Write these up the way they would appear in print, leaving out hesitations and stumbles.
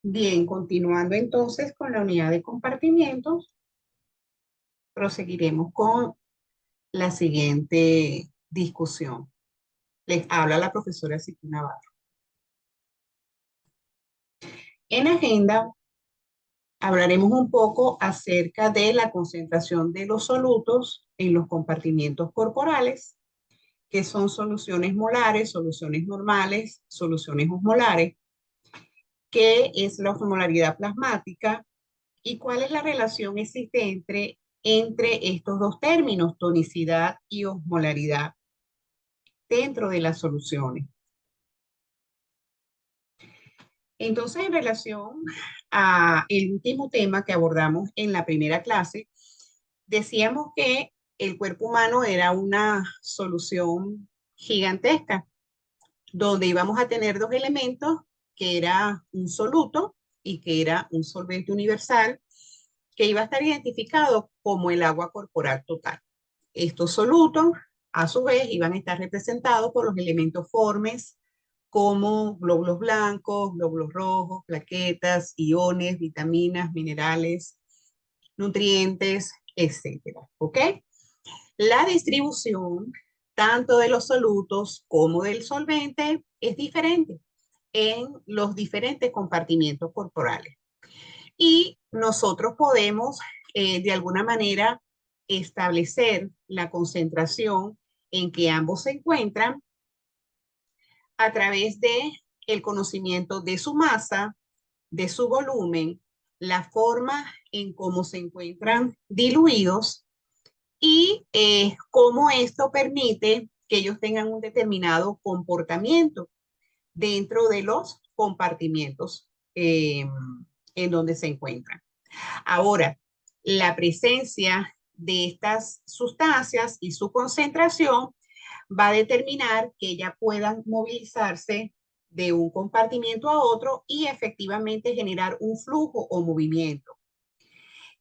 Bien, continuando entonces con la unidad de compartimientos, proseguiremos con la siguiente discusión. Les habla la profesora Siquina Navarro. En agenda hablaremos un poco acerca de la concentración de los solutos en los compartimientos corporales, que son soluciones molares, soluciones normales, soluciones osmolares, qué es la osmolaridad plasmática y cuál es la relación existente entre estos dos términos, tonicidad y osmolaridad, dentro de las soluciones. Entonces, en relación a el último tema que abordamos en la primera clase, decíamos que el cuerpo humano era una solución gigantesca, donde íbamos a tener dos elementos, que era un soluto y que era un solvente universal, que iba a estar identificado como el agua corporal total. Estos solutos, a su vez, iban a estar representados por los elementos formes, como glóbulos blancos, glóbulos rojos, plaquetas, iones, vitaminas, minerales, nutrientes, etcétera. ¿Ok? La distribución tanto de los solutos como del solvente es diferente en los diferentes compartimientos corporales. Y nosotros podemos, de alguna manera, establecer la concentración en que ambos se encuentran a través de el conocimiento de su masa, de su volumen, la forma en cómo se encuentran diluidos y cómo esto permite que ellos tengan un determinado comportamiento dentro de los compartimientos en donde se encuentran. Ahora, la presencia de estas sustancias y su concentración va a determinar que ellas puedan movilizarse de un compartimiento a otro y efectivamente generar un flujo o movimiento.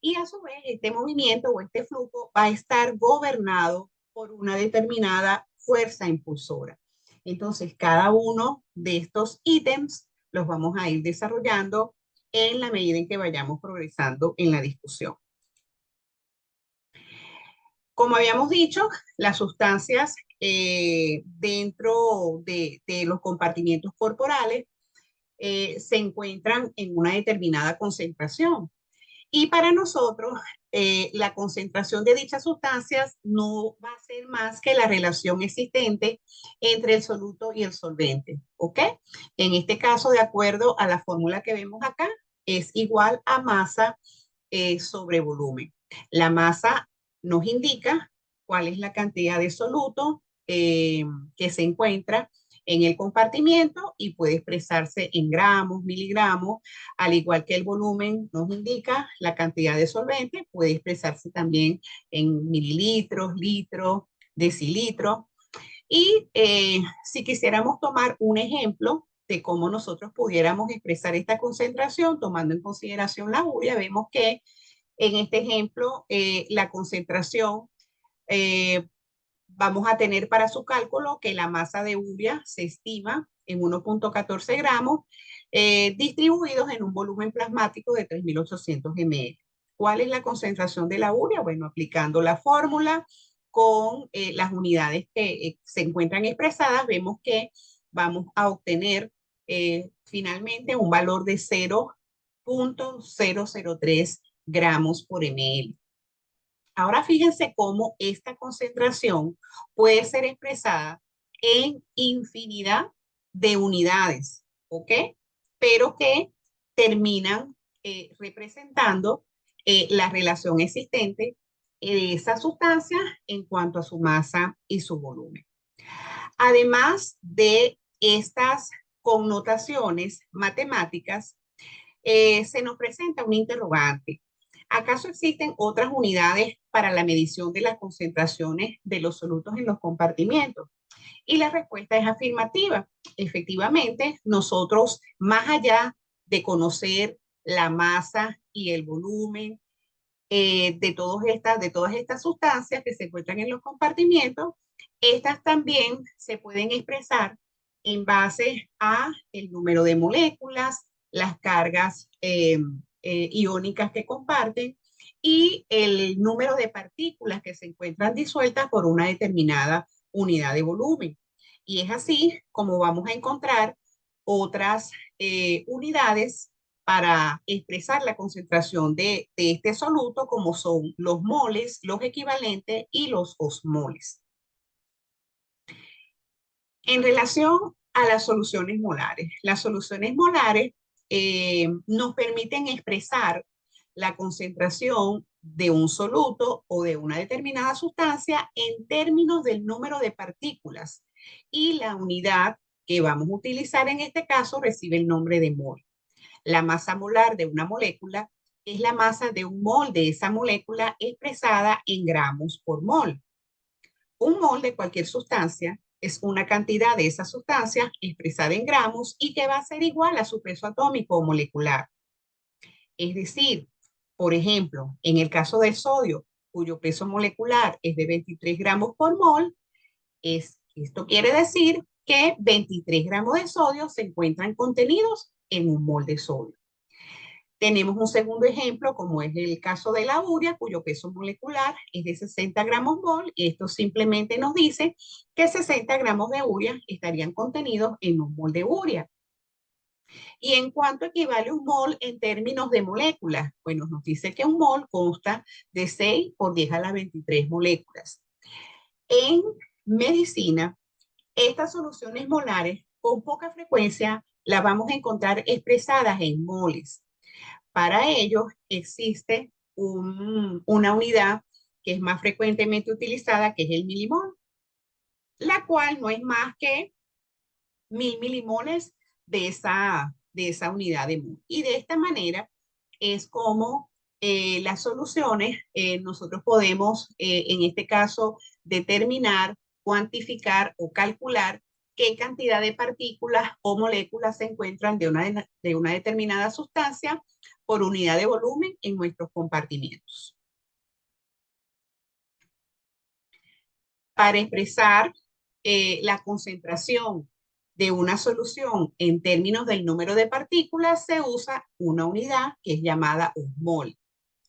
Y a su vez, este movimiento o este flujo va a estar gobernado por una determinada fuerza impulsora. Entonces, cada uno de estos ítems los vamos a ir desarrollando en la medida en que vayamos progresando en la discusión. Como habíamos dicho, las sustancias dentro de los compartimientos corporales se encuentran en una determinada concentración. Y para nosotros, la concentración de dichas sustancias no va a ser más que la relación existente entre el soluto y el solvente, ¿ok? En este caso, de acuerdo a la fórmula que vemos acá, es igual a masa sobre volumen. La masa nos indica cuál es la cantidad de soluto que se encuentra en el compartimiento y puede expresarse en gramos, miligramos, al igual que el volumen nos indica la cantidad de solvente, puede expresarse también en mililitros, litros, decilitros. Y si quisiéramos tomar un ejemplo de cómo nosotros pudiéramos expresar esta concentración, tomando en consideración la urea, vemos que en este ejemplo la concentración eh, vamos a tener para su cálculo que la masa de urea se estima en 1.14 gramos distribuidos en un volumen plasmático de 3.800 ml. ¿Cuál es la concentración de la urea? Bueno, aplicando la fórmula con las unidades que se encuentran expresadas, vemos que vamos a obtener finalmente un valor de 0.003 gramos por ml. Ahora fíjense cómo esta concentración puede ser expresada en infinidad de unidades, ¿ok? Pero que terminan representando la relación existente de esa sustancia en cuanto a su masa y su volumen. Además de estas connotaciones matemáticas, se nos presenta un interrogante. ¿Acaso existen otras unidades para la medición de las concentraciones de los solutos en los compartimientos? Y la respuesta es afirmativa. Efectivamente, nosotros, más allá de conocer la masa y el volumen de todas estas sustancias que se encuentran en los compartimientos, estas también se pueden expresar en base a el número de moléculas, las cargas iónicas que comparten y el número de partículas que se encuentran disueltas por una determinada unidad de volumen. Y es así como vamos a encontrar otras unidades para expresar la concentración de este soluto, como son los moles, los equivalentes y los osmoles. En relación a las soluciones molares nos permiten expresar la concentración de un soluto o de una determinada sustancia en términos del número de partículas y la unidad que vamos a utilizar en este caso recibe el nombre de mol. La masa molar de una molécula es la masa de un mol de esa molécula expresada en gramos por mol. Un mol de cualquier sustancia es una cantidad de esa sustancia expresada en gramos y que va a ser igual a su peso atómico o molecular. Es decir, por ejemplo, en el caso del sodio, cuyo peso molecular es de 23 gramos por mol, esto quiere decir que 23 gramos de sodio se encuentran contenidos en un mol de sodio. Tenemos un segundo ejemplo, como es el caso de la urea, cuyo peso molecular es de 60 gramos mol. Esto simplemente nos dice que 60 gramos de urea estarían contenidos en un mol de urea. ¿Y en cuánto equivale un mol en términos de moléculas? Bueno, nos dice que un mol consta de 6 por 10 a la 23 moléculas. En medicina, estas soluciones molares con poca frecuencia las vamos a encontrar expresadas en moles. Para ello existe una unidad que es más frecuentemente utilizada, que es el milimol, la cual no es más que 1000 milimoles de esa unidad de mol. Y de esta manera es como las soluciones, nosotros podemos, en este caso, determinar, cuantificar o calcular qué cantidad de partículas o moléculas se encuentran de una determinada sustancia por unidad de volumen en nuestros compartimientos. Para expresar la concentración de una solución en términos del número de partículas, se usa una unidad que es llamada osmol.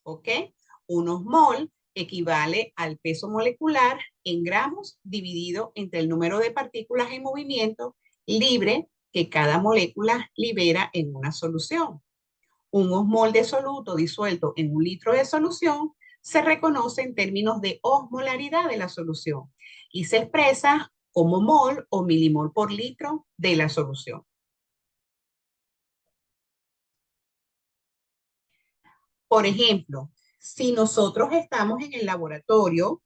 ¿Ok? Un osmol equivale al peso molecular en gramos dividido entre el número de partículas en movimiento libre que cada molécula libera en una solución. Un osmol de soluto disuelto en un litro de solución se reconoce en términos de osmolaridad de la solución y se expresa como mol o milimol por litro de la solución. Por ejemplo, si nosotros estamos en el laboratorio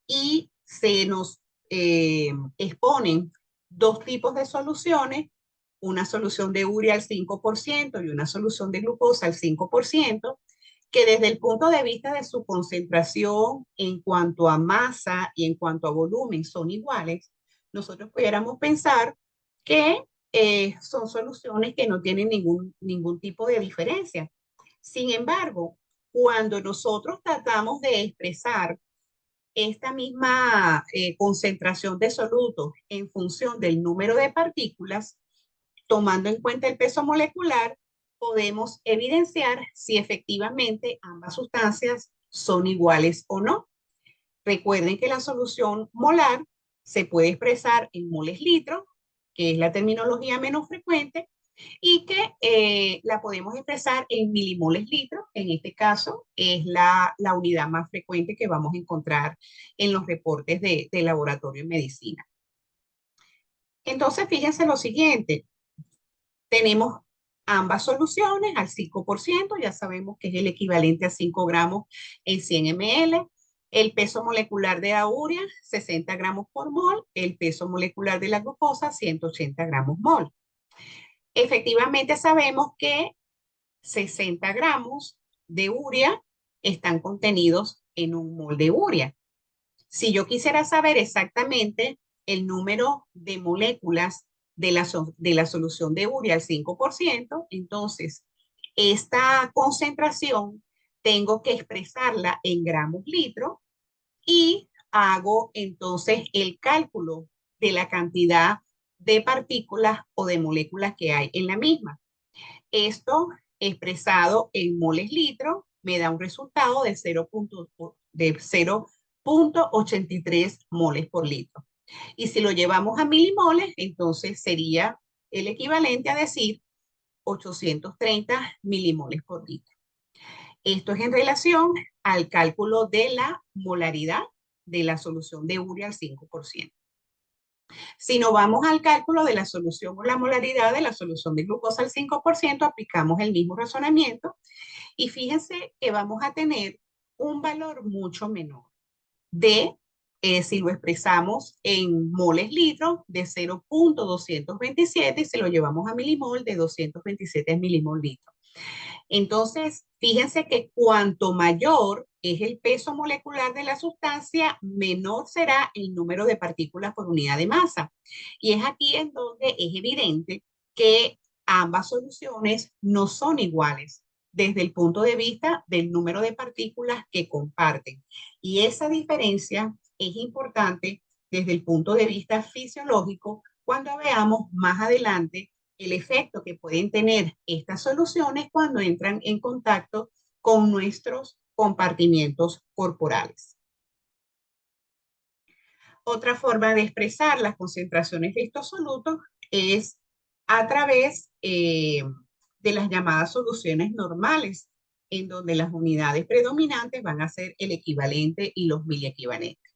y se nos exponen dos tipos de soluciones, una solución de urea al 5% y una solución de glucosa al 5%, que desde el punto de vista de su concentración en cuanto a masa y en cuanto a volumen son iguales, nosotros pudiéramos pensar que son soluciones que no tienen ningún tipo de diferencia. Sin embargo, cuando nosotros tratamos de expresar esta misma concentración de solutos en función del número de partículas, tomando en cuenta el peso molecular, podemos evidenciar si efectivamente ambas sustancias son iguales o no. Recuerden que la solución molar se puede expresar en moles litro, que es la terminología menos frecuente, y que la podemos expresar en milimoles litro. En este caso es la unidad más frecuente que vamos a encontrar en los reportes de laboratorio en medicina. Entonces, fíjense lo siguiente, tenemos ambas soluciones al 5%, ya sabemos que es el equivalente a 5 gramos en 100 ml. El peso molecular de la urea, 60 gramos por mol. El peso molecular de la glucosa, 180 gramos mol. Efectivamente sabemos que 60 gramos de urea están contenidos en un mol de urea. Si yo quisiera saber exactamente el número de moléculas de la solución de urea al 5%, entonces esta concentración tengo que expresarla en gramos litro y hago entonces el cálculo de la cantidad de partículas o de moléculas que hay en la misma. Esto expresado en moles litro me da un resultado de 0.83 moles por litro. Y si lo llevamos a milimoles, entonces sería el equivalente a decir 830 milimoles por litro. Esto es en relación al cálculo de la molaridad de la solución de urea al 5%. Si nos vamos al cálculo de la solución o la molaridad de la solución de glucosa al 5%, aplicamos el mismo razonamiento y fíjense que vamos a tener un valor mucho menor de, si lo expresamos en moles litros, de 0.227 y si lo llevamos a milimol, de 227 milimol litro. Entonces, fíjense que cuanto mayor es el peso molecular de la sustancia, menor será el número de partículas por unidad de masa. Y es aquí en donde es evidente que ambas soluciones no son iguales desde el punto de vista del número de partículas que comparten. Y esa diferencia es importante desde el punto de vista fisiológico cuando veamos más adelante el efecto que pueden tener estas soluciones cuando entran en contacto con nuestros compartimientos corporales. Otra forma de expresar las concentraciones de estos solutos es a través de las llamadas soluciones normales, en donde las unidades predominantes van a ser el equivalente y los miliequivalentes.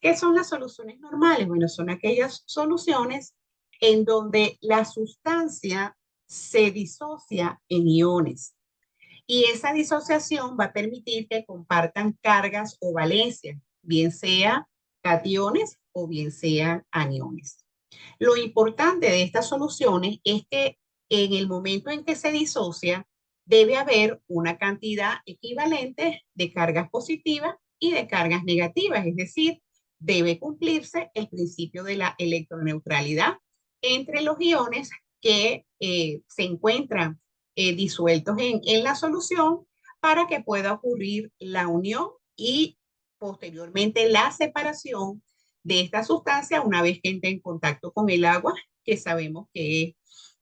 ¿Qué son las soluciones normales? Bueno, son aquellas soluciones en donde la sustancia se disocia en iones. Y esa disociación va a permitir que compartan cargas o valencias, bien sea cationes o bien sean aniones. Lo importante de estas soluciones es que en el momento en que se disocia, debe haber una cantidad equivalente de cargas positivas y de cargas negativas, es decir, debe cumplirse el principio de la electroneutralidad entre los iones que se encuentran disueltos en la solución para que pueda ocurrir la unión y posteriormente la separación de esta sustancia una vez que entre en contacto con el agua, que sabemos que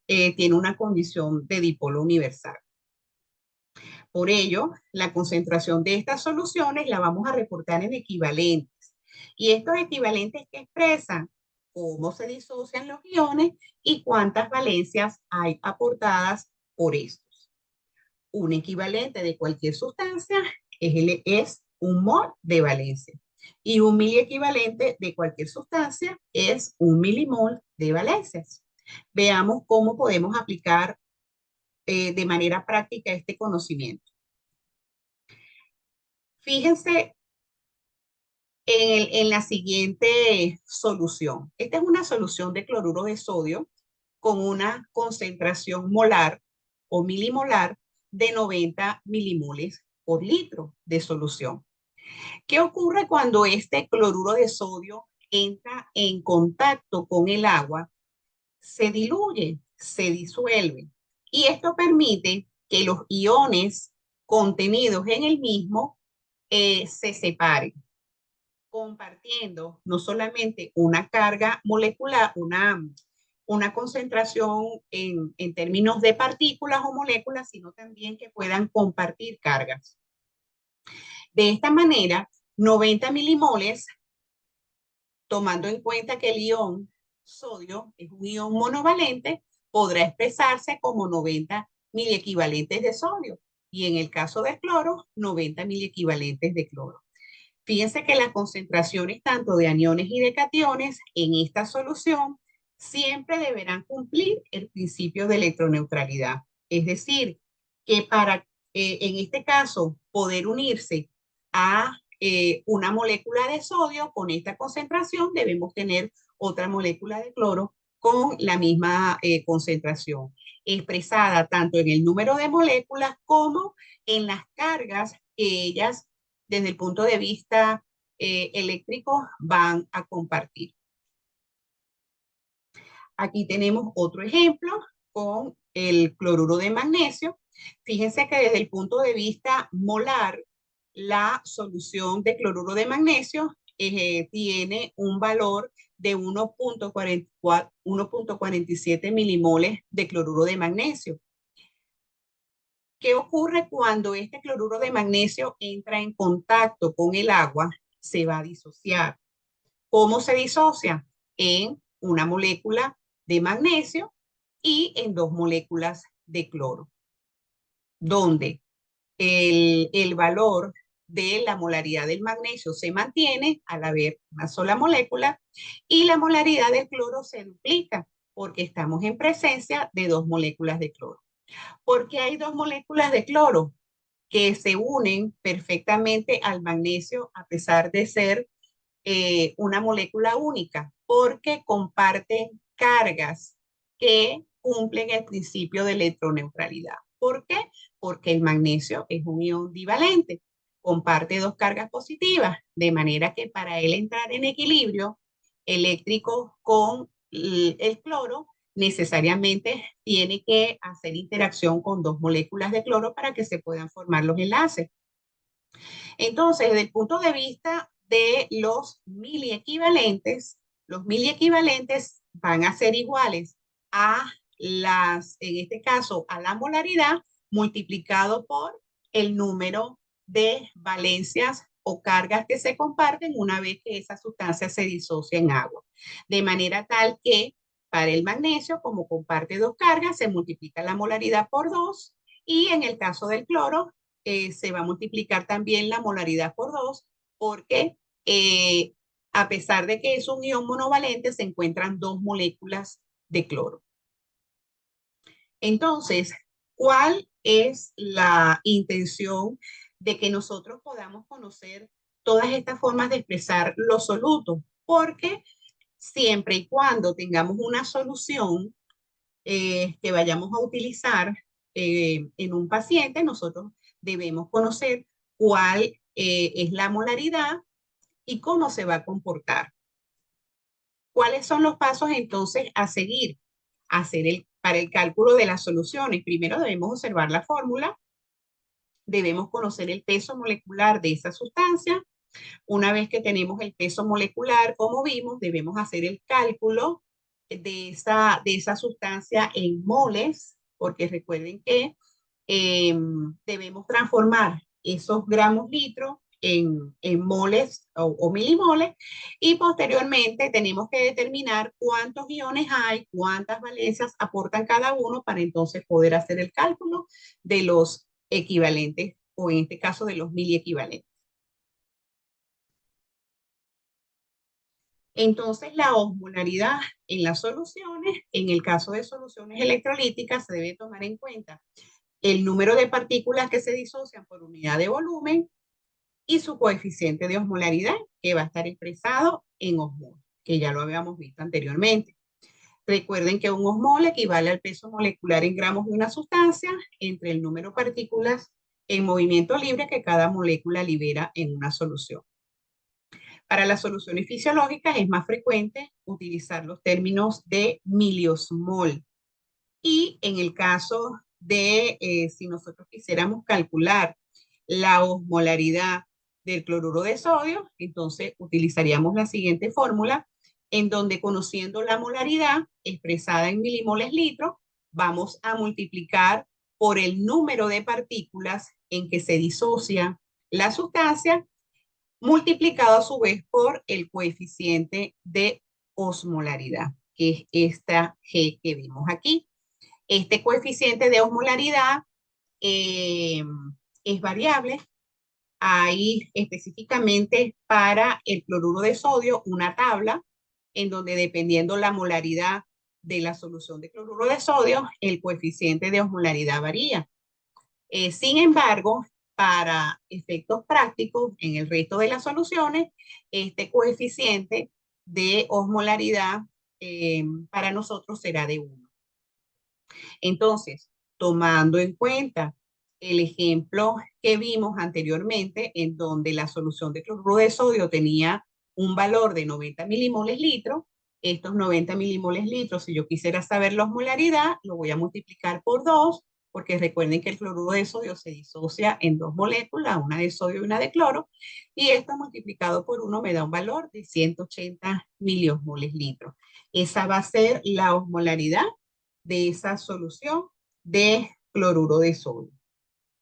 tiene una condición de dipolo universal. Por ello, la concentración de estas soluciones la vamos a reportar en equivalentes. Y estos equivalentes que expresan cómo se disocian los iones y cuántas valencias hay aportadas por estos. Un equivalente de cualquier sustancia es un mol de valencia. Y un miliequivalente de cualquier sustancia es un milimol de valencias. Veamos cómo podemos aplicar de manera práctica este conocimiento. Fíjense en la siguiente solución. Esta es una solución de cloruro de sodio con una concentración molar o milimolar de 90 milimoles por litro de solución. ¿Qué ocurre cuando este cloruro de sodio entra en contacto con el agua? Se diluye, se disuelve. Y esto permite que los iones contenidos en el mismo se separen, compartiendo no solamente una carga molecular, una concentración en términos de partículas o moléculas, sino también que puedan compartir cargas. De esta manera, 90 milimoles, tomando en cuenta que el ion sodio es un ion monovalente, podrá expresarse como 90 miliequivalentes de sodio. Y en el caso del cloro, 90 miliequivalentes de cloro. Fíjense que las concentraciones tanto de aniones y de cationes en esta solución siempre deberán cumplir el principio de electroneutralidad. Es decir, que para, en este caso, poder unirse a una molécula de sodio con esta concentración, debemos tener otra molécula de cloro con la misma concentración, expresada tanto en el número de moléculas como en las cargas que ellas, desde el punto de vista eléctrico, van a compartir. Aquí tenemos otro ejemplo con el cloruro de magnesio. Fíjense que desde el punto de vista molar, la solución de cloruro de magnesio tiene un valor de 1.47 milimoles de cloruro de magnesio. ¿Qué ocurre cuando este cloruro de magnesio entra en contacto con el agua? Se va a disociar. ¿Cómo se disocia? En una molécula de magnesio y en dos moléculas de cloro, donde el valor de la molaridad del magnesio se mantiene al haber una sola molécula y la molaridad del cloro se duplica porque estamos en presencia de dos moléculas de cloro. ¿Por qué hay dos moléculas de cloro que se unen perfectamente al magnesio a pesar de ser una molécula única? Porque comparten cargas que cumplen el principio de electroneutralidad. ¿Por qué? Porque el magnesio es un ion divalente, comparte dos cargas positivas, de manera que para él entrar en equilibrio eléctrico con el cloro, necesariamente tiene que hacer interacción con dos moléculas de cloro para que se puedan formar los enlaces. Entonces, desde el punto de vista de los miliequivalentes van a ser iguales a en este caso, a la molaridad multiplicado por el número de valencias o cargas que se comparten una vez que esa sustancia se disocia en agua. De manera tal que para el magnesio, como comparte dos cargas, se multiplica la molaridad por dos y en el caso del cloro, se va a multiplicar también la molaridad por dos, porque a pesar de que es un ion monovalente, se encuentran dos moléculas de cloro. Entonces, ¿cuál es la intención de que nosotros podamos conocer todas estas formas de expresar los solutos? Porque siempre y cuando tengamos una solución que vayamos a utilizar en un paciente, nosotros debemos conocer cuál es la molaridad y cómo se va a comportar. ¿Cuáles son los pasos entonces a seguir? Para el cálculo de las soluciones, primero debemos observar la fórmula, debemos conocer el peso molecular de esa sustancia. Una vez que tenemos el peso molecular, como vimos, debemos hacer el cálculo de esa sustancia en moles, porque recuerden que debemos transformar esos gramos litros en moles o milimoles y posteriormente tenemos que determinar cuántos iones hay, cuántas valencias aportan cada uno para entonces poder hacer el cálculo de los equivalentes o en este caso de los miliequivalentes. Entonces, la osmolaridad en las soluciones, en el caso de soluciones electrolíticas, se debe tomar en cuenta el número de partículas que se disocian por unidad de volumen y su coeficiente de osmolaridad, que va a estar expresado en osmol, que ya lo habíamos visto anteriormente. Recuerden que un osmol equivale al peso molecular en gramos de una sustancia entre el número de partículas en movimiento libre que cada molécula libera en una solución. Para las soluciones fisiológicas es más frecuente utilizar los términos de miliosmol. Y en el caso de si nosotros quisiéramos calcular la osmolaridad del cloruro de sodio, entonces utilizaríamos la siguiente fórmula, en donde conociendo la molaridad expresada en milimoles litros, vamos a multiplicar por el número de partículas en que se disocia la sustancia multiplicado a su vez por el coeficiente de osmolaridad, que es esta G que vimos aquí. Este coeficiente de osmolaridad eh, es variable. Hay específicamente para el cloruro de sodio una tabla en donde dependiendo la molaridad de la solución de cloruro de sodio, el coeficiente de osmolaridad varía. Sin embargo, para efectos prácticos, en el resto de las soluciones, este coeficiente de osmolaridad para nosotros será de 1. Entonces, tomando en cuenta el ejemplo que vimos anteriormente, en donde la solución de cloruro de sodio tenía un valor de 90 milimoles litros, estos 90 milimoles litros, si yo quisiera saber la osmolaridad, lo voy a multiplicar por 2, porque recuerden que el cloruro de sodio se disocia en dos moléculas, una de sodio y una de cloro, y esto multiplicado por 1 me da un valor de 180 miliosmoles litros. Esa va a ser la osmolaridad de esa solución de cloruro de sodio.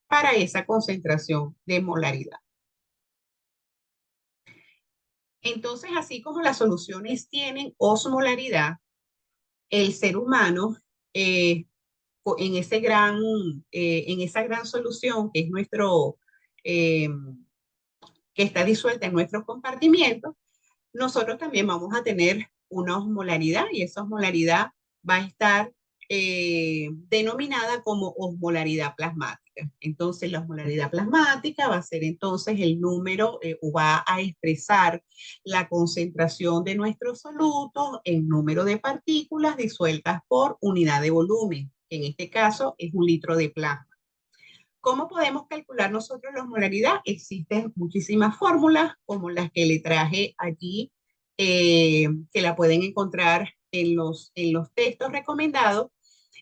para esa concentración de molaridad. Entonces, así como las soluciones tienen osmolaridad, el ser humano eh, en en esa gran solución que es eh, que está disuelta en nuestros compartimientos, nosotros también vamos a tener una osmolaridad y esa osmolaridad va a estar denominada como osmolaridad plasmática. Entonces, la osmolaridad plasmática va a ser entonces el número o va a expresar la concentración de nuestros solutos en número de partículas disueltas por unidad de volumen. En este caso es un litro de plasma. ¿Cómo podemos calcular nosotros la osmolaridad? Existen muchísimas fórmulas, como las que le traje allí, que la pueden encontrar en los textos recomendados,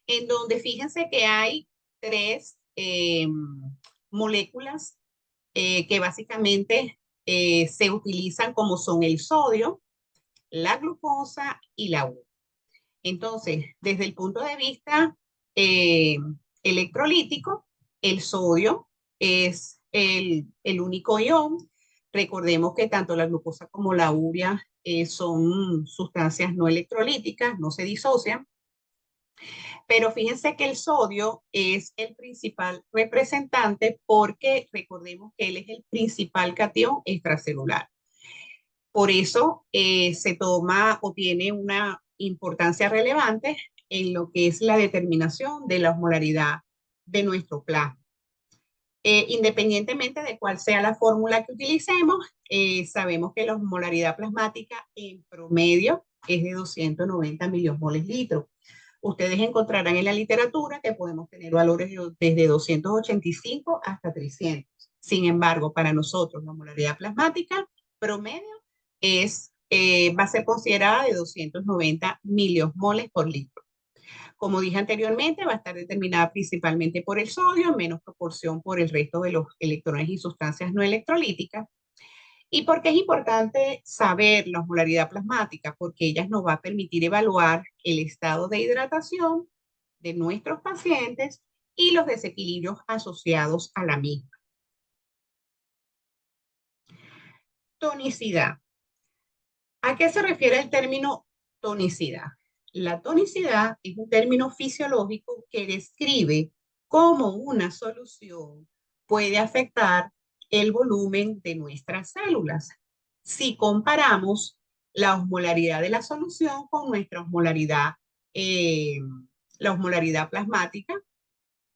en donde fíjense que hay tres moléculas que básicamente se utilizan como son el sodio, la glucosa y la U. Entonces, desde el punto de vista eh, electrolítico, el sodio es el único ion. Recordemos que tanto la glucosa como la urea son sustancias no electrolíticas, no se disocian, pero fíjense que el sodio es el principal representante porque recordemos que él es el principal catión extracelular. Por eso se toma o tiene una importancia relevante en lo que es la determinación de la osmolaridad de nuestro plasma. Independientemente de cuál sea la fórmula que utilicemos, sabemos que la osmolaridad plasmática en promedio es de 290 miliosmoles litro. Ustedes encontrarán en la literatura que podemos tener valores desde 285 hasta 300. Sin embargo, para nosotros la osmolaridad plasmática promedio va a ser considerada de 290 miliosmoles por litro. Como dije anteriormente, va a estar determinada principalmente por el sodio, en menos proporción por el resto de los electrones y sustancias no electrolíticas. ¿Y por qué es importante saber la osmolaridad plasmática? Porque ella nos va a permitir evaluar el estado de hidratación de nuestros pacientes y los desequilibrios asociados a la misma. Tonicidad. ¿A qué se refiere el término tonicidad? La tonicidad es un término fisiológico que describe cómo una solución puede afectar el volumen de nuestras células. Si comparamos la osmolaridad de la solución con nuestra osmolaridad, la osmolaridad plasmática,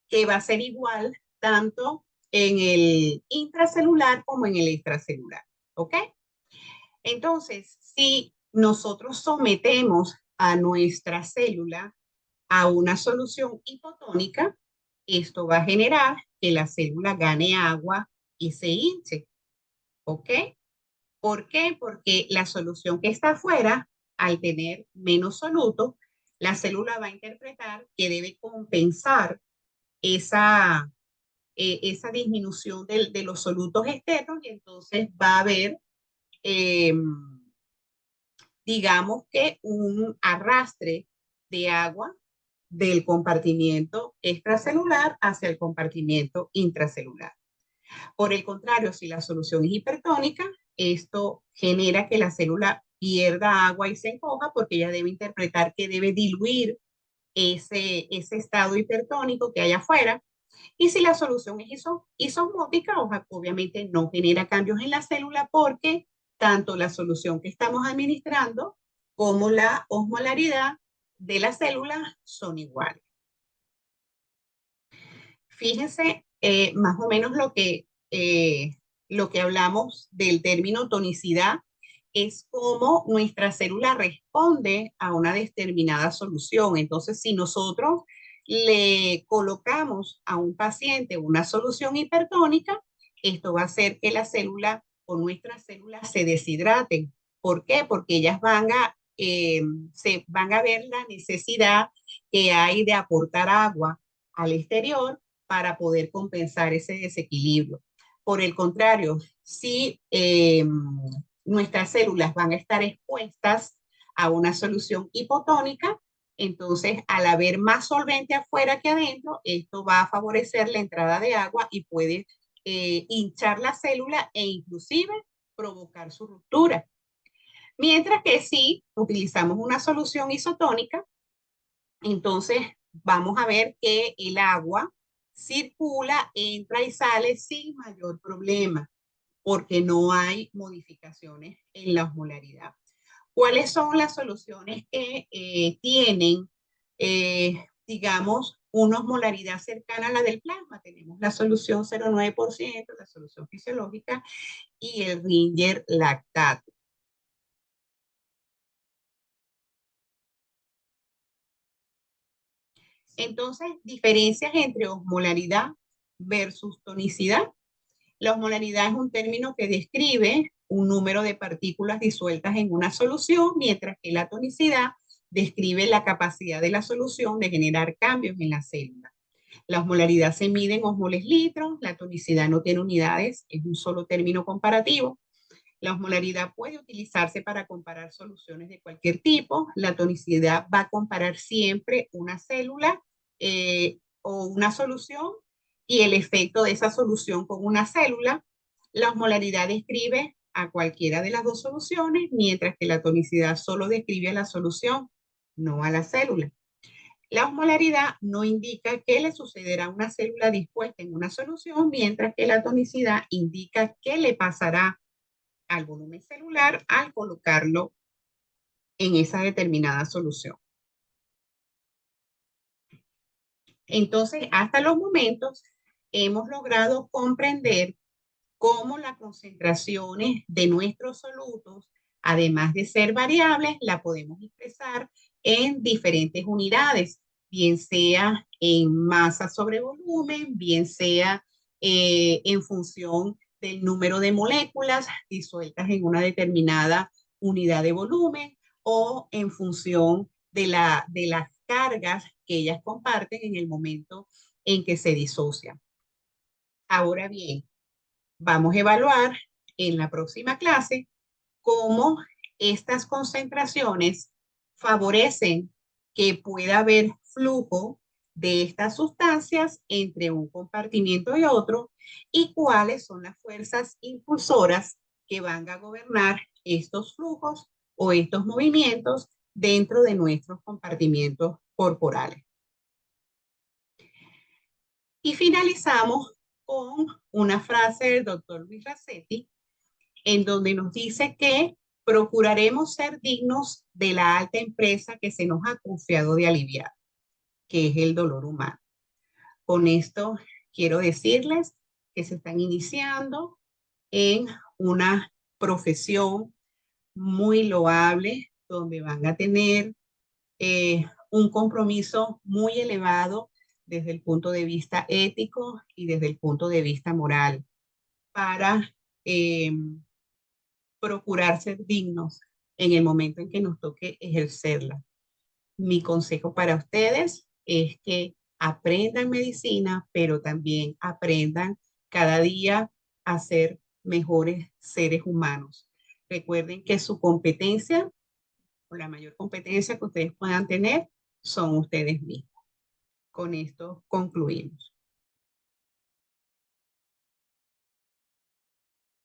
que va a ser igual tanto en el intracelular como en el extracelular. ¿Ok? Entonces, si nosotros sometemos a nuestra célula a una solución hipotónica, esto va a generar que la célula gane agua y se hinche. ¿Ok? ¿Por qué? Porque la solución que está afuera, al tener menos soluto, la célula va a interpretar que debe compensar esa, esa disminución de los solutos externos y entonces va a haber eh, digamos que un arrastre de agua del compartimiento extracelular hacia el compartimiento intracelular. Por el contrario, si la solución es hipertónica, esto genera que la célula pierda agua y se encoja porque ella debe interpretar que debe diluir ese estado hipertónico que hay afuera. Y si la solución es isosmótica, obviamente no genera cambios en la célula porque tanto la solución que estamos administrando como la osmolaridad de la célula son iguales. Fíjense más o menos lo que hablamos del término tonicidad es cómo nuestra célula responde a una determinada solución. Entonces, si nosotros le colocamos a un paciente una solución hipertónica, esto va a hacer que la célula o nuestras células se deshidraten. ¿Por qué? Porque ellas se van a ver la necesidad que hay de aportar agua al exterior para poder compensar ese desequilibrio. Por el contrario, si nuestras células van a estar expuestas a una solución hipotónica, Entonces, al haber más solvente afuera que adentro, esto va a favorecer la entrada de agua y puede hinchar la célula e inclusive provocar su ruptura. Mientras que si utilizamos una solución isotónica, entonces vamos a ver que el agua circula, entra y sale sin mayor problema, porque no hay modificaciones en la osmolaridad. ¿Cuáles son las soluciones que tienen, digamos, una osmolaridad cercana a la del plasma? Tenemos la solución 0,9%, la solución fisiológica y el Ringer lactato. Entonces, diferencias entre osmolaridad versus tonicidad. La osmolaridad es un término que describe un número de partículas disueltas en una solución, mientras que la tonicidad describe la capacidad de la solución de generar cambios en la célula. La osmolaridad se mide en osmoles litros, la tonicidad no tiene unidades, es un solo término comparativo. La osmolaridad puede utilizarse para comparar soluciones de cualquier tipo. La tonicidad va a comparar siempre una célula o una solución y el efecto de esa solución con una célula. La osmolaridad describe a cualquiera de las dos soluciones, mientras que la tonicidad solo describe a la solución, no a la célula. La osmolaridad no indica qué le sucederá a una célula dispuesta en una solución, mientras que la tonicidad indica qué le pasará al volumen celular al colocarlo en esa determinada solución. Entonces, hasta los momentos, hemos logrado comprender cómo las concentraciones de nuestros solutos, además de ser variables, la podemos expresar en diferentes unidades, bien sea en masa sobre volumen, bien sea en función del número de moléculas disueltas en una determinada unidad de volumen o en función de las cargas que ellas comparten en el momento en que se disocian. Ahora bien, vamos a evaluar en la próxima clase cómo estas concentraciones favorecen que pueda haber flujo de estas sustancias entre un compartimiento y otro y cuáles son las fuerzas impulsoras que van a gobernar estos flujos o estos movimientos dentro de nuestros compartimientos corporales. Y finalizamos con una frase del doctor Luis Racetti, en donde nos dice que procuraremos ser dignos de la alta empresa que se nos ha confiado de aliviar, que es el dolor humano. Con esto quiero decirles que se están iniciando en una profesión muy loable, donde van a tener un compromiso muy elevado desde el punto de vista ético y desde el punto de vista moral para procurar ser dignos en el momento en que nos toque ejercerla. Mi consejo para ustedes es que aprendan medicina, pero también aprendan cada día a ser mejores seres humanos. Recuerden que su competencia o la mayor competencia que ustedes puedan tener son ustedes mismos. Con esto concluimos.